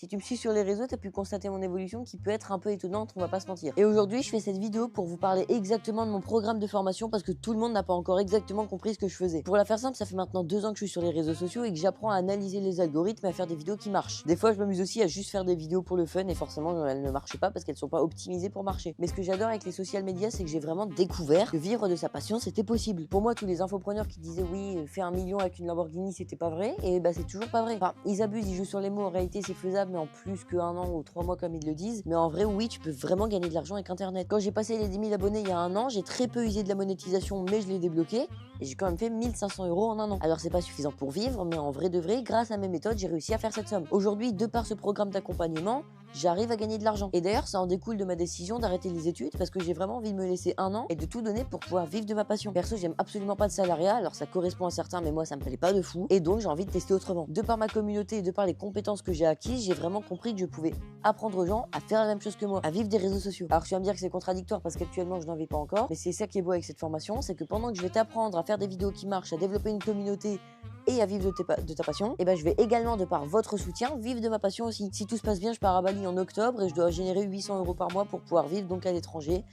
Si tu me suis sur les réseaux, tu as pu constater mon évolution qui peut être un peu étonnante, on va pas se mentir. Et aujourd'hui, je fais cette vidéo pour vous parler exactement de mon programme de formation parce que tout le monde n'a pas encore exactement compris ce que je faisais. Pour la faire simple, ça fait maintenant 2 ans que je suis sur les réseaux sociaux et que j'apprends à analyser les algorithmes et à faire des vidéos qui marchent. Des fois, je m'amuse aussi à juste faire des vidéos pour le fun et forcément, elles ne marchent pas parce qu'elles sont pas optimisées pour marcher. Mais ce que j'adore avec les social media, c'est que j'ai vraiment découvert que vivre de sa passion, c'était possible. Pour moi, tous les infopreneurs qui disaient oui, faire 1 million avec une Lamborghini, c'était pas vrai, et bah c'est toujours pas vrai. Enfin, ils abusent, ils jouent sur les mots, en réalité c'est faisable, mais en plus qu'un an ou 3 mois comme ils le disent. Mais en vrai, oui, tu peux vraiment gagner de l'argent avec internet. Quand j'ai passé les 10 000 abonnés il y a un an, j'ai très peu usé de la monétisation, mais je l'ai débloqué. Et j'ai quand même fait 1 500 € en un an. Alors c'est pas suffisant pour vivre, mais en vrai de vrai, grâce à mes méthodes, j'ai réussi à faire cette somme. Aujourd'hui, de par ce programme d'accompagnement, j'arrive à gagner de l'argent. Et d'ailleurs, ça en découle de ma décision d'arrêter les études parce que j'ai vraiment envie de me laisser un an et de tout donner pour pouvoir vivre de ma passion. Perso, j'aime absolument pas de salariat, alors ça correspond à certains, mais moi ça me plaît pas de fou. Et donc j'ai envie de tester autrement. De par ma communauté et de par les compétences que j'ai acquises, j'ai vraiment compris que je pouvais apprendre aux gens à faire la même chose que moi, à vivre des réseaux sociaux. Alors tu vas me dire que c'est contradictoire parce qu'actuellement je n'en vis pas encore, mais c'est ça qui est beau avec cette formation, c'est que pendant que je vais t'apprendre à faire des vidéos qui marchent, à développer une communauté et à vivre de ta passion, et ben je vais également, de par votre soutien, vivre de ma passion aussi. Si tout se passe bien, je pars à Bali en octobre et je dois générer 800 € par mois pour pouvoir vivre donc à l'étranger,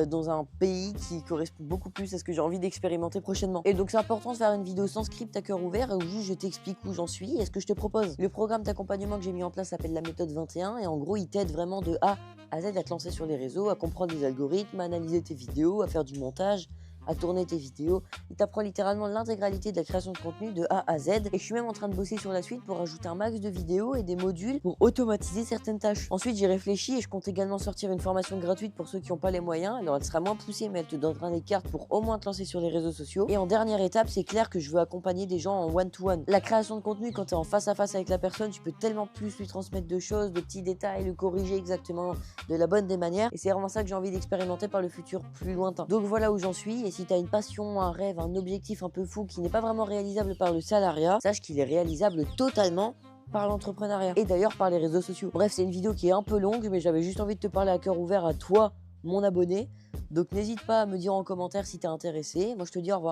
dans un pays qui correspond beaucoup plus à ce que j'ai envie d'expérimenter prochainement. Et donc c'est important de faire une vidéo sans script à cœur ouvert où juste je t'explique où j'en suis et ce que je te propose. Le programme d'accompagnement que j'ai mis en place s'appelle la méthode 21 et en gros il t'aide vraiment de A à Z à te lancer sur les réseaux, à comprendre les algorithmes, à analyser tes vidéos, à faire du montage, à tourner tes vidéos. Il t'apprend littéralement l'intégralité de la création de contenu de A à Z. Et je suis même en train de bosser sur la suite pour ajouter un max de vidéos et des modules pour automatiser certaines tâches. Ensuite, j'ai réfléchi et je compte également sortir une formation gratuite pour ceux qui n'ont pas les moyens. Alors, elle sera moins poussée, mais elle te donnera des cartes pour au moins te lancer sur les réseaux sociaux. Et en dernière étape, c'est clair que je veux accompagner des gens en one-to-one. La création de contenu, quand tu es en face à face avec la personne, tu peux tellement plus lui transmettre de choses, de petits détails, le corriger exactement de la bonne des manières. Et c'est vraiment ça que j'ai envie d'expérimenter par le futur plus lointain. Donc voilà où j'en suis. Et si tu as une passion, un rêve, un objectif un peu fou qui n'est pas vraiment réalisable par le salariat, sache qu'il est réalisable totalement par l'entrepreneuriat et d'ailleurs par les réseaux sociaux. Bref, c'est une vidéo qui est un peu longue, mais j'avais juste envie de te parler à cœur ouvert à toi, mon abonné. Donc n'hésite pas à me dire en commentaire si t'es intéressé. Moi, je te dis au revoir.